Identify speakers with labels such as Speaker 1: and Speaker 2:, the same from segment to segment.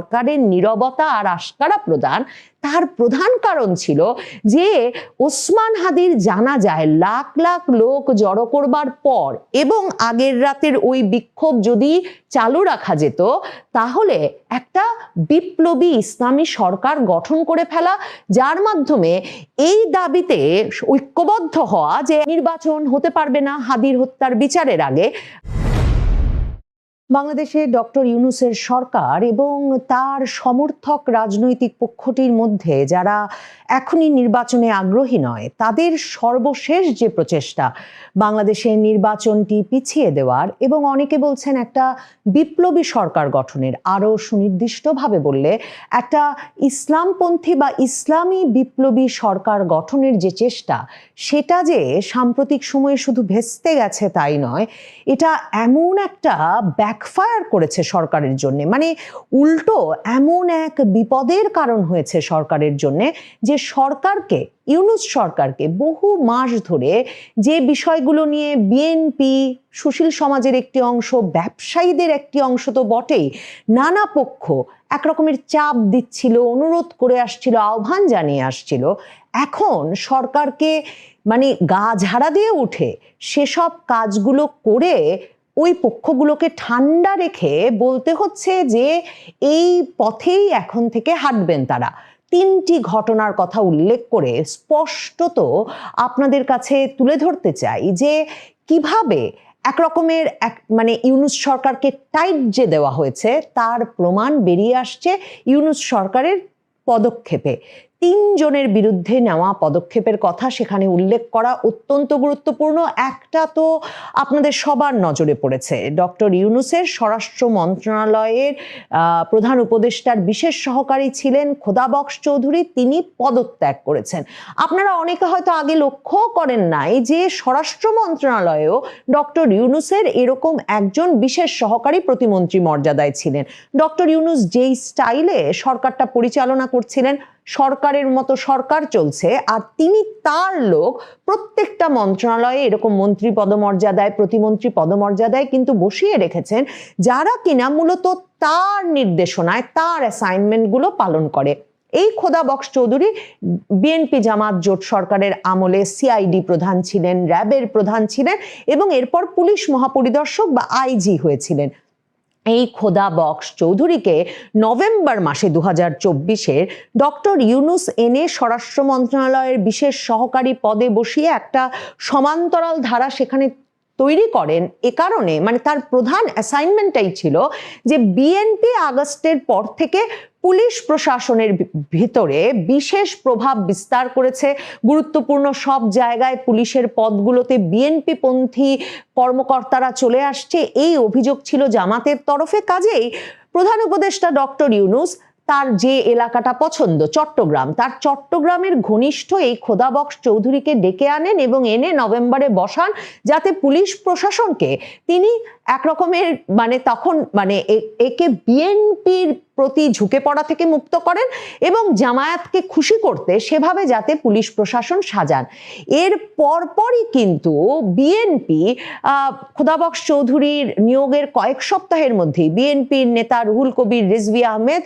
Speaker 1: সরকারের নীরবতা আর আশকারা প্রদান, তার প্রধান কারণ ছিল যে ওসমান হাদির জানাজায় লাখ লাখ লোক জড়ো করবার পর এবং আগের রাতের ওই বিক্ষোভ যদি চালু রাখা যেত, তাহলে একটা বিপ্লবী ইসলামী সরকার গঠন করে ফেলা, যার মাধ্যমে এই দাবিতে ঐক্যবদ্ধ হওয়া যে নির্বাচন হতে পারবে না হাদির হত্যার বিচারের আগে। বাংলাদেশে ডক্টর ইউনূসের সরকার এবং তার সমর্থক রাজনৈতিক পক্ষটির মধ্যে যারা এখনই নির্বাচনে আগ্রহী নয়, তাদের সর্বশেষ যে প্রচেষ্টা বাংলাদেশের নির্বাচনটি পিছিয়ে দেওয়ার এবং অনেকে বলছেন একটা বিপ্লবী সরকার গঠনের, আরও সুনির্দিষ্টভাবে বললে একটা ইসলামপন্থী বা ইসলামী বিপ্লবী সরকার গঠনের যে চেষ্টা, সেটা যে সাম্প্রতিক সময়ে শুধু ভেস্তে গেছে তাই নয়, এটা এমন একটা ব্যাকফায়ার করেছে সরকারের জন্য, মানে উল্টো এমন এক বিপদের কারণ হয়েছে সরকারের জন্য যে সরকারকে, ইউনূস সরকারকে বহু মাস ধরে যে বিষয়গুলো নিয়ে বিএনপি, সুশীল সমাজের একটি অংশ, ব্যবসায়ীদের একটি অংশ তো বটেই, নানা পক্ষ একরকমের চাপ দিচ্ছিল, অনুরোধ করে আসছিল, আহ্বান জানিয়ে আসছিল, এখন সরকারকে মানে গা ঝাড়া দিয়ে উঠে সেসব কাজগুলো করে ওই পক্ষগুলোকে ঠান্ডা রেখে বলতে হচ্ছে যে এই পথেই এখন থেকে হাঁটবেন তারা। তিনটি ঘটনার কথা উল্লেখ করে স্পষ্টত আপনাদের কাছে তুলে ধরতে চাই যে কিভাবে একরকমের মানে ইউনূস সরকারকে টাইট যে দেওয়া হয়েছে তার প্রমাণ বেরিয়ে আসছে ইউনূস সরকারের পদক্ষেপে। 3 জনের বিরুদ্ধে নেওয়া পদক্ষেপের কথা সেখানে উল্লেখ করা অত্যন্ত গুরুত্বপূর্ণ। একটা তো আপনাদের সবার নজরে পড়েছে, ডক্টর ইউনূসের স্বরাষ্ট্র মন্ত্রণালয়ের প্রধান উপদেষ্টার বিশেষ সহকারী ছিলেন খোদাবক্স চৌধুরী, তিনি পদত্যাগ করেছেন। আপনারা অনেকে হয়তো আগে লক্ষ্য করেন নাই যে স্বরাষ্ট্র মন্ত্রণালয়েও ডক্টর ইউনূসের এরকম একজন বিশেষ সহকারী প্রতিমন্ত্রী মর্যাদায় ছিলেন। ডক্টর ইউনূস যেই স্টাইলে সরকারটা পরিচালনা করছিলেন, সরকারের মতো সরকার চলছে, আর তিনি তার লোক প্রত্যেকটা মন্ত্রণালয়ে এরকম মন্ত্রী পদমর্যাদায়, প্রতিমন্ত্রী পদমর্যাদায় কিন্তু বসিয়ে রেখেছেন, যারা কিনা মূলত তার নির্দেশনায় তার অ্যাসাইনমেন্টগুলো পালন করে। এই খোদাবক্স চৌধুরী বিএনপি জামাত জোট সরকারের আমলে সিআইডি প্রধান ছিলেন, র্যাবের প্রধান ছিলেন এবং এরপর পুলিশ মহাপরিদর্শক বা আইজি হয়েছিলেন। এই খোদাবক্স চৌধুরীকে নভেম্বর মাসে 2024-এর ডক্টর ইউনূস এনে স্বরাষ্ট্র মন্ত্রণালয়ের বিশেষ সহকারী পদে বসিয়ে একটা সমান্তরাল ধারা সেখানে তৈরি করেন। এ কারণে মানে তার প্রধান অ্যাসাইনমেন্টটাই ছিল যে বিএনপি আগস্টের পর থেকে পুলিশ প্রশাসনের ভিতরে বিশেষ প্রভাব বিস্তার করেছে, গুরুত্বপূর্ণ সব জায়গায় পুলিশের পদগুলোতে বিএনপি পন্থী কর্মকর্তারা চলে আসছে, এই অভিযোগ ছিল জামাতের তরফে। কাজেই প্রধান উপদেষ্টা ডক্টর ইউনূস তার যে এলাকাটা পছন্দ চট্টগ্রাম, তার চট্টগ্রামের ঘনিষ্ঠ এই খোদাবক্স চৌধুরীকে ডেকে আনেন এবং এনে নভেম্বরে বসান, যাতে পুলিশ প্রশাসনকে তিনি একরকমের মানে তখন মানে একে বিএনপির প্রতি ঝুঁকে পড়া থেকে মুক্ত করেন এবং জামায়াতকে খুশি করতে সেভাবে যাতে পুলিশ প্রশাসন সাজান। এর পরপরই কিন্তু বিএনপি খোদাবক্স চৌধুরীর নিয়োগের কয়েক সপ্তাহের মধ্যেই বিএনপির নেতা রুহুল কবির রিজভী আহমেদ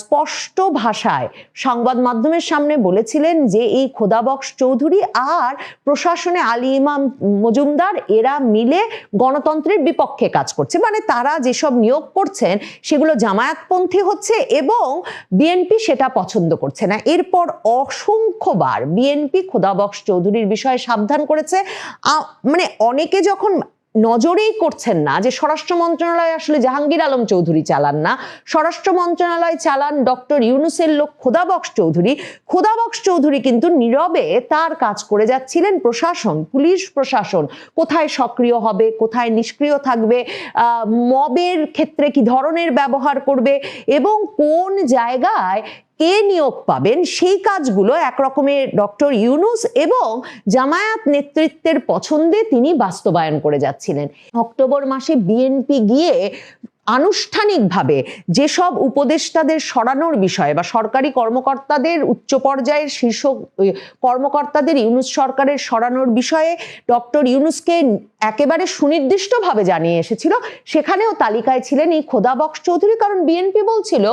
Speaker 1: স্পষ্ট ভাষায় সংবাদ মাধ্যমের সামনে বলেছিলেন যে এই খোদাবক্স চৌধুরী আর প্রশাসনে আলী ইমাম মজুমদার এরা মিলে গণতন্ত্রের বিপক্ষে কাজ করছে, মানে তারা যেসব নিয়োগ করছেন সেগুলো জামায়াতপন্থী হচ্ছে এবং বিএনপি সেটা পছন্দ করছে না। এরপর অসংখ্যবার বিএনপি খোদাবক্স চৌধুরীর বিষয়ে সাবধান করেছে। মানে অনেকে যখন নজরেই করছেন না যে স্বরাষ্ট্র মন্ত্রণালয় আসলে জাহাঙ্গীর আলম চৌধুরী চালান না, স্বরাষ্ট্র মন্ত্রণালয় চালান ডক্টর ইউনূসের লোক খোদাবক্স চৌধুরী। খোদাবক্স চৌধুরী কিন্তু নীরবে তার কাজ করে যাচ্ছিলেন। প্রশাসন, পুলিশ প্রশাসন কোথায় সক্রিয় হবে, কোথায় নিষ্ক্রিয় থাকবে, মবের ক্ষেত্রে কি ধরনের ব্যবহার করবে এবং কোন জায়গায় কে নিয়োগ পাবেন, সেই কাজগুলো একরকমের ডক্টর ইউনূস এবং জামায়াত নেতৃত্বের পছন্দে তিনি বাস্তবায়ন করে যাচ্ছিলেন। অক্টোবর মাসে বিএনপি গিয়ে আনুষ্ঠানিকভাবে যেসব উপদেষ্টাদের সরানোর বিষয়ে বা সরকারি কর্মকর্তাদের উচ্চ পর্যায়ের শীর্ষ কর্মকর্তাদের ইউনূস সরকারের সরানোর বিষয়ে ডক্টর ইউনূসকে একেবারে সুনির্দিষ্টভাবে জানিয়ে এসেছিল, সেখানেও তালিকায় ছিলেন এই খোদাবক্স চৌধুরী। কারণ বিএনপি বলছিল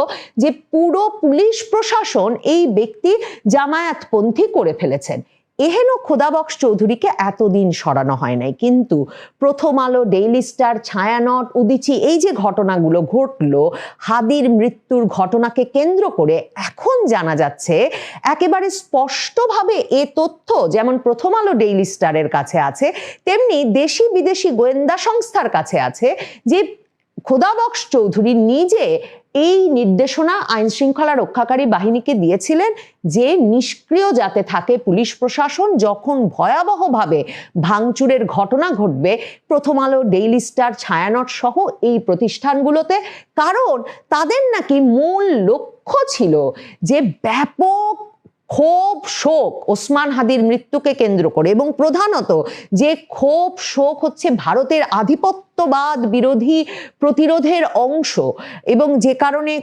Speaker 1: যে পুরো পুলিশ প্রশাসন এই ব্যক্তি জামায়াতপন্থী করে ফেলেছেন। এহেন খোদাবক্স চৌধুরীকে এতদিন সরানো হয় নাই, কিন্তু প্রথম আলো, ডেইলি স্টার, ছায়ানট, উদীচী, এই যে ঘটনাগুলো ঘটলো, হাদির মৃত্যুর ঘটনাকে কেন্দ্র করে এখন জানা যাচ্ছে একেবারে স্পষ্টভাবে এ তথ্য যেমন প্রথম আলো, ডেইলি স্টারের কাছে আছে, তেমনি দেশি বিদেশি গোয়েন্দা সংস্থার কাছে আছে যে খোদাবক্স চৌধুরী নিজে এই নির্দেশনা আইন শৃঙ্খলা রক্ষাকারী বাহিনীকে দিয়েছিলেন যে নিষ্ক্রিয় যাতে থাকে পুলিশ প্রশাসন যখন ভয়াবহভাবে ভাঙচুরের ঘটনা ঘটবে প্রথম আলো, ডেইলি স্টার, ছায়ানট সহ এই প্রতিষ্ঠানগুলোতে। কারণ তাদের নাকি মূল লক্ষ্য ছিল যে ব্যাপক ক্ষোভ শোক ওসমান হাদির মৃত্যুকে কেন্দ্র করে, এবং প্রধানত যে ক্ষোভ শোক হচ্ছে ভারতের আধিপত্যবাদ বিরোধী প্রতিরোধের অংশ, এবং যে কারণে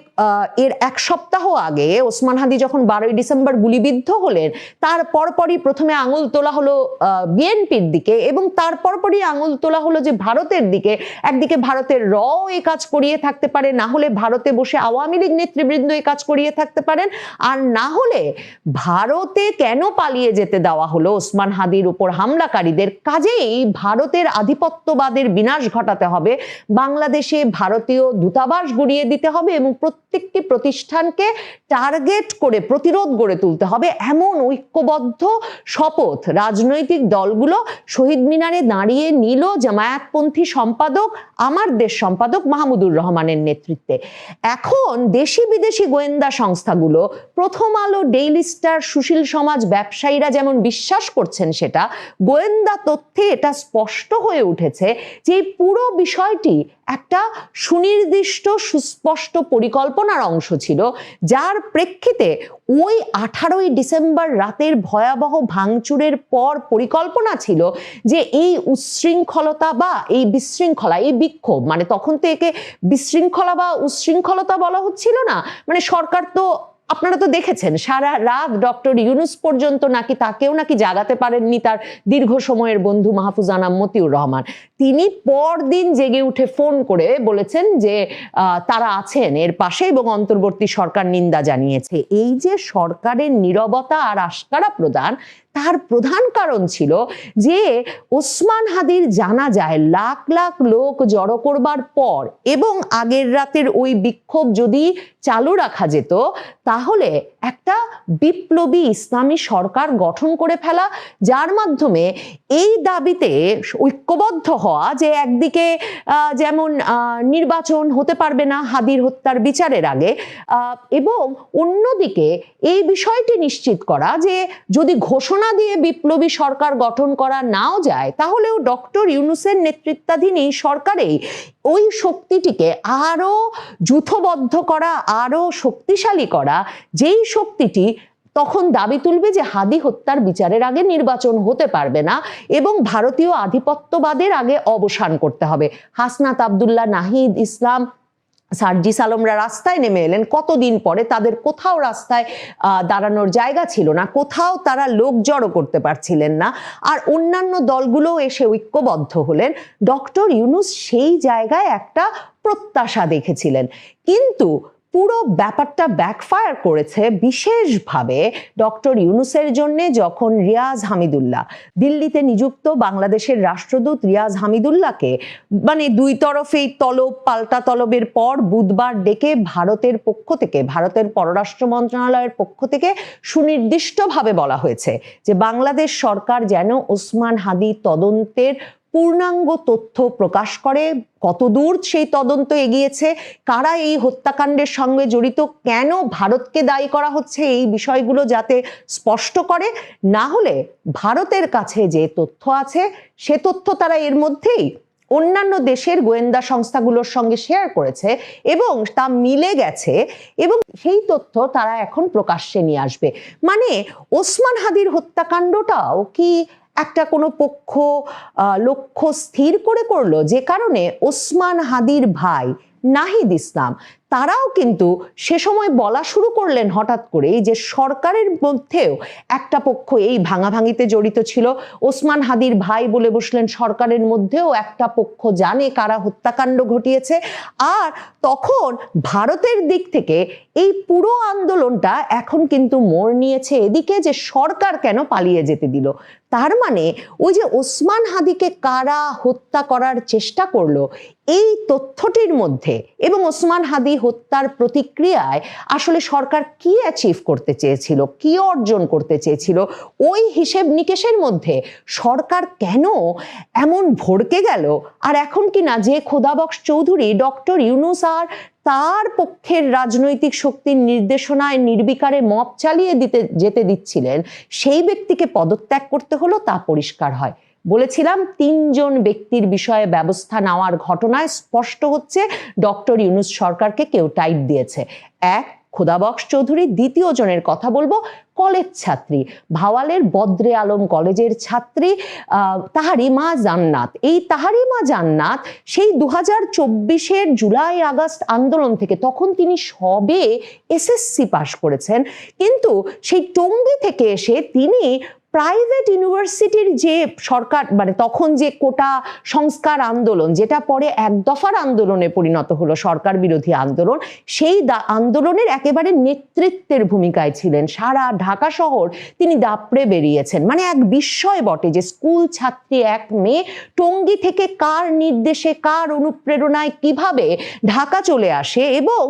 Speaker 1: এর এক সপ্তাহ আগে ওসমান হাদি যখন 12ই ডিসেম্বর গুলিবিদ্ধ হলেন, তার পরপরই প্রথমে আঙুল তোলা হলো বিএনপির দিকে, এবং তার পরপরই আঙুল তোলা হলো যে ভারতের দিকে। একদিকে ভারতের র এই কাজ করিয়ে থাকতে পারে, না হলে ভারতে বসে আওয়ামী লীগ নেতৃবৃন্দ এই কাজ করিয়ে থাকতে পারেন, আর না হলে ভারতে কেন পালিয়ে যেতে দেওয়া হলো ওসমান হাদির উপর হামলাকারীদের। কাজেই ভারতের আধিপত্যবাদের বিনাশ ঘটাতে হবে, বাংলাদেশে ভারতীয় দূতাবাস গড়িয়ে দিতে হবে এবং প্রত্যেকটি প্রতিষ্ঠানকে টার্গেট করে প্রতিরোধ গড়ে তুলতে হবে, এমন ঐক্যবদ্ধ শপথ রাজনৈতিক দলগুলো শহীদ মিনারে দাঁড়িয়ে নিল জামায়াতপন্থী সম্পাদক, আমার দেশ সম্পাদক মাহমুদুর রহমানের নেতৃত্বে। এখন দেশি বিদেশি গোয়েন্দা সংস্থাগুলো, প্রথম আলো, ডেইলি স্টার, সুশীল সমাজ, ব্যবসায়ীরা যেমন বিশ্বাস করছেন, সেটা গোয়েন্দা তথ্যে এটা স্পষ্ট হয়ে উঠেছে যে এই পুরো বিষয়টি একটা সুনির্দিষ্ট সুস্পষ্ট পরিকল্পনার অংশ ছিল, যার প্রেক্ষিতে ওই 18ই ডিসেম্বর রাতের ভয়াবহ ভাঙচুরের পর পরিকল্পনা ছিল যে এই উচ্ছৃঙ্খলতা বা এই বিশৃঙ্খলা, এই বিক্ষোভ, মানে তখন তো একে বিশৃঙ্খলা বা উচ্ছৃঙ্খলতা বলা হচ্ছিল না, মানে সরকার তো আপনারা তো দেখেছেন সারা রাত ডক্টর ইউনূস পর্যন্ত নাকি তাকেও নাকি জাগাতে পারেননি তার দীর্ঘ সময়ের বন্ধু মাহফুজ আনাম মতিউর রহমান। তিনি পরদিন জেগে উঠে ফোন করে বলেছেন যে তারা আছেন এর পাশে এবং অন্তর্বর্তী সরকার নিন্দা জানিয়েছে। এই যে সরকারের নীরবতা আর আশকারা প্রদান, তার প্রধান কারণ ছিল যে ওসমান হাদির জানাজায় লাখ লাখ লোক জড়ো করবার পর এবং আগের রাতের ওই বিক্ষোভ যদি চালু রাখা যেত, তাহলে একটা বিপ্লবী ইসলামী সরকার গঠন করে ফেলা, যার মাধ্যমে এই দাবিতে ঐক্যবদ্ধ হওয়া যে একদিকে যেমন নির্বাচন হতে পারবে না হাদির হত্যার বিচারের আগে, এবং অন্যদিকে এই বিষয়টি নিশ্চিত করা যে যদি ঘোষণা দিয়ে বিপ্লবী সরকার গঠন করা নাও যায়, তাহলেও ডক্টর ইউনূসের নেতৃত্বাধীন এই সরকারেই ওই শক্তিটিকে আরো যূথবদ্ধ করা, আরো শক্তিশালী করা, যেই শক্তিটি তখন দাবি তুলবে যে হাদি হত্যার বিচারের আগে নির্বাচন হতে পারবে না এবং ভারতীয় আধিপত্যবাদের আগে অবসান করতে হবে। হাসনাত আব্দুল্লাহ, নাহিদ ইসলাম, সার্জিস আলমরা রাস্তায় নেমে এলেন কতদিন পরে, তাদের কোথাও রাস্তায় দাঁড়ানোর জায়গা ছিল না, কোথাও তারা লোক জড়ো করতে পারছিলেন না, আর অন্যান্য দলগুলো এসে ঐক্যবদ্ধ হলেন। ডক্টর ইউনূস সেই জায়গায় একটা প্রত্যাশা দেখেছিলেন, কিন্তু পুরো ব্যাপারটা ব্যাকফায়ার করেছে বিশেষভাবে ডক্টর ইউনূসের জন্য, যখন রিয়াজ হামিদুল্লাহ, দিল্লিতে নিযুক্ত বাংলাদেশের রাষ্ট্রদূত রিয়াজ হামিদুল্লাহকে মানে দুই তরফেই তলব পাল্টা তলবের পর বুধবার ডেকে ভারতের পক্ষ থেকে, ভারতের পররাষ্ট্র মন্ত্রণালয়ের পক্ষ থেকে সুনির্দিষ্টভাবে বলা হয়েছে যে বাংলাদেশ সরকার যেন ওসমান হাদি তদন্তের পূর্ণাঙ্গ তথ্য প্রকাশ করে, কতদূর সেই তদন্ত এগিয়েছে, কারা এই হত্যাকাণ্ডের সঙ্গে জড়িত, কেন ভারতকে দায়ী করা হচ্ছে, এই বিষয়গুলো যাতে স্পষ্ট করে। না হলে ভারতের কাছে যে তথ্য আছে সে তথ্য তারা এর মধ্যেই অন্যান্য দেশের গোয়েন্দা সংস্থাগুলোর সঙ্গে শেয়ার করেছে এবং তা মিলে গেছে, এবং সেই তথ্য তারা এখন প্রকাশ্যে নিয়ে আসবে। মানে ওসমান হাদির হত্যাকাণ্ডটাও কি একটা কোনো পক্ষ লক্ষ্য স্থির করে করলো, যে কারণে ওসমান হাদির ভাই নাহিদ ইসলাম, তারাও কিন্তু সে সময় বলা শুরু করলেন হঠাৎ করেই যে সরকারের মধ্যেও একটা পক্ষ এই ভাঙাভাঙিতে জড়িত ছিল। ওসমান হাদির ভাই বলে বসলেন সরকারের মধ্যেও একটা পক্ষ জানে কারা হত্যাকাণ্ড ঘটিয়েছে। আর তখন ভারতের দিক থেকে এই পুরো আন্দোলনটা এখন কিন্তু মোড় নিয়েছে এদিকে যে সরকার কেন পালিয়ে যেতে দিল। তার মানে ওই যে ওসমান হাদিকে কারা হত্যা করার চেষ্টা করলো এই তথ্যটির মধ্যে এবং ওসমান হাদি হত্যার প্রতিক্রিয়ায় আসলে সরকার কি অ্যাচিভ করতে চেয়েছিল, কি অর্জন করতে চেয়েছিল, ওই হিসেব নিকেশের মধ্যে সরকার কেন এমন ভড়কে গেল। আর এখন কি না যে খোদাবক্স চৌধুরী ডক্টর ইউনূস আর তার পক্ষের রাজনৈতিক শক্তির নির্দেশনায় নির্বিকারে মব চালিয়ে যেতে দিচ্ছিলেন সেই ব্যক্তিকে পদত্যাগ করতে হলো, তা পরিষ্কার হয়। বলেছিলাম ৩ জন ব্যক্তির বিষয়ে ব্যবস্থা নেওয়ার ঘটনায় স্পষ্ট হচ্ছে ডক্টর ইউনূস সরকারকে কেউ টাইট দিয়েছে। এক, খোদাবক্স চৌধুরী। দ্বিতীয় জনের কথা বলবো কলেজ ছাত্রী, ভাওয়ালের বদ্রে আলম কলেজের ছাত্রী তাহারিমা জান্নাত। এই তাহারিমা জান্নাত সেই 2024-এর জুলাই আগস্ট আন্দোলন থেকে, তখন তিনি সবে এসএসসি পাশ করেছেন, কিন্তু সেই টঙ্গী থেকে এসে তিনি প্রাইভেট ইউনিভার্সিটির যে সরকার মানে তখন যে কোটা সংস্কার আন্দোলন, যেটা পরে এক দফার আন্দোলনে পরিণত হলো, সরকার বিরোধী আন্দোলন, সেই আন্দোলনের একেবারে নেতৃত্বের ভূমিকায় ছিলেন। সারা ঢাকা শহর তিনি দাপড়ে বেরিয়েছেন। মানে এক বিস্ময় বটে যে স্কুল ছাত্রী এক মেয়ে টঙ্গী থেকে কার নির্দেশে, কার অনুপ্রেরণায় কিভাবে ঢাকা চলে আসে। এবং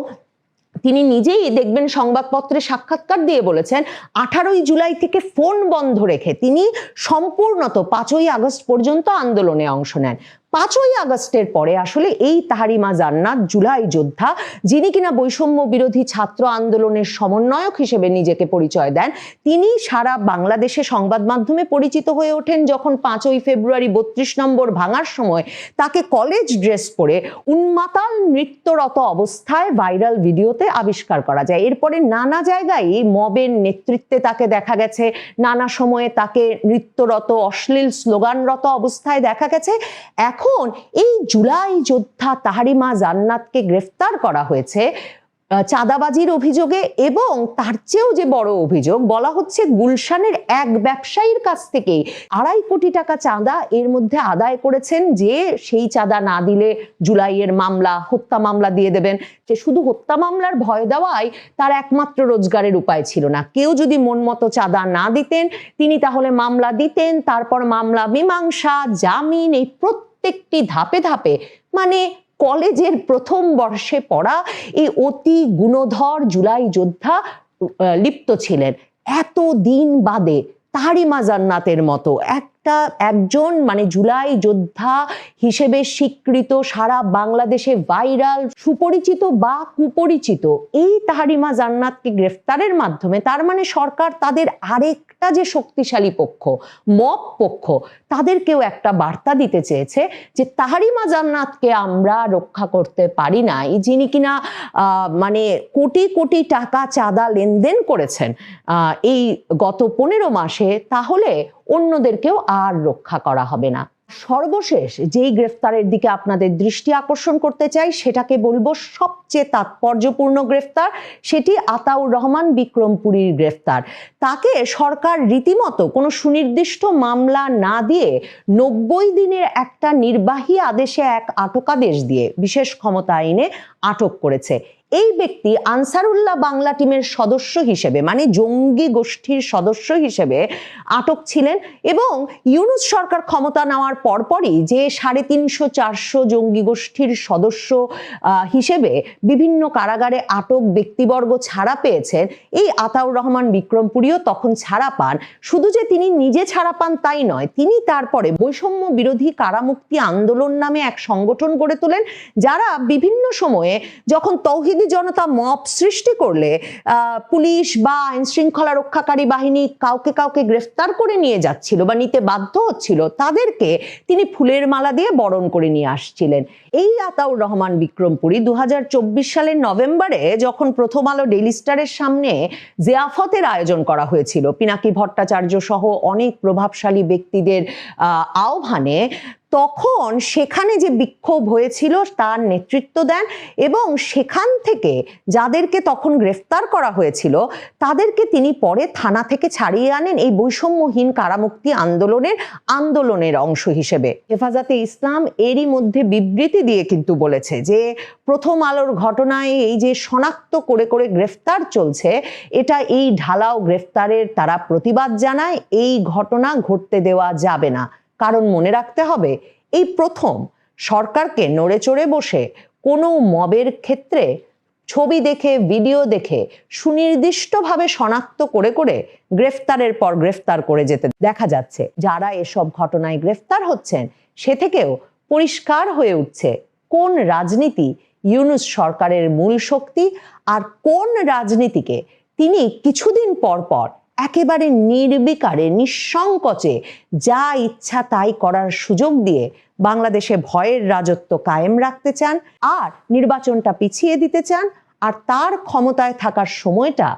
Speaker 1: তিনি নিজেই দেখবেন সংবাদপত্রে সাক্ষাৎকার দিয়ে বলেছেন 18ই জুলাই থেকে ফোন বন্ধ রেখে তিনি সম্পূর্ণত 5ই আগস্ট পর্যন্ত আন্দোলনে অংশ নেন। 5ই আগস্টের পরে আসলে এই তাহারিমা জান্নাত জুলাই যোদ্ধা, যিনি কিনা বৈষম্য বিরোধী ছাত্র আন্দোলনের সমন্বয়ক হিসেবে নিজেকে পরিচয় দেন, তিনি সারা বাংলাদেশে সংবাদ মাধ্যমে পরিচিত হয়ে ওঠেন যখন 5ই ফেব্রুয়ারি 32 নম্বর ভাঙার সময় তাকে কলেজ ড্রেস পরে উন্মাতাল নৃত্যরত অবস্থায় ভাইরাল ভিডিওতে আবিষ্কার করা যায়। এরপরে নানা জায়গায় মবের নেতৃত্বে তাকে দেখা গেছে, নানা সময়ে তাকে নৃত্যরত অশ্লীল স্লোগানরত অবস্থায় দেখা গেছে। এখন এই জুলাই যোদ্ধা তাহারিমা জান্নাতকে গ্রেফতার করা হয়েছে চাঁদাবাজির অভিযোগে, এবং তার চেয়েও যে বড় অভিযোগ বলা হচ্ছে গুলশানের এক ব্যবসায়ীর কাছ থেকে 2.5 কোটি টাকা চাঁদা এর মধ্যে আদায় করেছেন, যে সেই চাঁদা না দিলে জুলাইয়ের মামলা, হত্যা মামলা দিয়ে দেবেন। যে শুধু হত্যা মামলার ভয় দেওয়াই তার একমাত্র রোজগারের উপায় ছিল না। কেউ যদি মন মতো চাঁদা না দিতেন তিনি তাহলে মামলা দিতেন, তারপর মামলা মীমাংসা, জামিন, এই প্রত্যেকটি ধাপে ধাপে মানে কলেজের প্রথম বর্ষে পড়া এই অতি গুণধর জুলাই যোদ্ধা লিপ্ত ছিলেন। এত দিন বাদে তাহারিমা জান্নাতের মতো একজন মানে জুলাই যোদ্ধা হিসেবে স্বীকৃত, সারা বাংলাদেশে ভাইরাল, সুপরিচিত বা কুপরিচিত এই তাহারিমা জান্নাতকে গ্রেফতারের মাধ্যমে তার মানে সরকার তাদের আরেকটা যে শক্তিশালী পক্ষ, মব পক্ষ, তাদেরকেও একটা বার্তা দিতে চেয়েছে যে তাহারিমা জান্নাতকে আমরা রক্ষা করতে পারি নাই, যিনি কিনা মানে কোটি কোটি টাকা চাঁদা লেনদেন করেছেন এই গত 15 মাসে, তাহলে অন্যদেরকেও আর রক্ষা করা হবে না। সর্বশেষ যেই গ্রেফতারের দিকে আপনাদের দৃষ্টি আকর্ষণ করতে চাই সেটাকে বলবো সবচেয়ে তাৎপর্যপূর্ণ গ্রেফতার, সেটি আতাউর রহমান বিক্রমপুরীর গ্রেফতার। তাকে সরকার রীতিমতো কোনো সুনির্দিষ্ট মামলা না দিয়ে 90 দিনের একটা নির্বাহী আদেশে এক আটকাদেশ দিয়ে বিশেষ ক্ষমতা আইনে আটক করেছে। এই ব্যক্তি আনসারুল্লাহ বাংলা টিমের সদস্য হিসেবে মানে জঙ্গি গোষ্ঠীর সদস্য হিসেবে আটক ছিলেন, এবং ইউনূস সরকার ক্ষমতা নেওয়ার পরপরই যে 350-400 জঙ্গি গোষ্ঠীর সদস্য হিসেবে বিভিন্ন কারাগারে আটক ব্যক্তিবর্গ ছাড়া পেয়েছেন, এই আতাউর রহমান বিক্রমপুরীও তখন ছাড়া পান। শুধু যে তিনি নিজে ছাড়া পান তাই নয়, তিনি তারপরে বৈষম্য বিরোধী কারামুক্তি আন্দোলন নামে এক সংগঠন গড়ে তোলেন, যারা বিভিন্ন সময়ে যখন তৌহিদি জনতা মব সৃষ্টি করলে পুলিশ বা আইন শৃঙ্খলা রক্ষাকারী বাহিনী কাউকে কাউকে গ্রেফতার করে নিয়ে যাচ্ছিল বা নিতে বাধ্য হচ্ছিল, তাদেরকে তিনি ফুলের মালা দিয়ে বরণ করে নিয়ে আসছিলেন। এই আতাউর রহমান বিক্রমপুরী 2024 সালের নভেম্বরে যখন প্রথম আলো ডেইলি স্টারের সামনে জিয়াফতের আয়োজন করা হয়েছিল পিনাকি ভট্টাচার্য সহ অনেক প্রভাবশালী ব্যক্তিদের আহ্বানে, তখন সেখানে যে বিক্ষোভ হয়েছিল তার নেতৃত্ব দেন এবং সেখান থেকে যাদেরকে তখন গ্রেফতার করা হয়েছিল তাদেরকে তিনি পরে থানা থেকে ছাড়িয়ে আনেন এই বৈষম্যহীন কারামুক্তি আন্দোলনের অংশ হিসেবে। হেফাজতে ইসলাম এরই মধ্যে বিবৃতি দিয়ে কিন্তু বলেছে যে প্রথম আলোর ঘটনায় এই যে শনাক্ত করে করে গ্রেফতার চলছে, এটা এই ঢালাও গ্রেফতারের তারা প্রতিবাদ জানায়। এই ঘটনা ঘটতে দেওয়া যাবে না, কারণ মনে রাখতে হবে এই প্রথম সরকারকে নড়ে চড়ে বসে কোনো মবের ক্ষেত্রে ছবি দেখে ভিডিও দেখে সুনির্দিষ্টভাবে শনাক্ত করে করে গ্রেফতারের পর গ্রেফতার করে যেতে দেখা যাচ্ছে। যারা এসব ঘটনায় গ্রেফতার হচ্ছেন সে থেকেও পরিষ্কার হয়ে উঠছে কোন রাজনীতি ইউনূস সরকারের মূল শক্তি আর কোন রাজনীতিকে তিনি কিছুদিন পর পর একেবারে নির্বিকারে নিঃসংকোচে যা ইচ্ছা তাই করার সুযোগ দিয়ে বাংলাদেশে ভয়ের রাজত্ব কায়েম রাখতে চান আর নির্বাচনটা পিছিয়ে দিতে চান, আর তার ক্ষমতায় থাকার সময়টা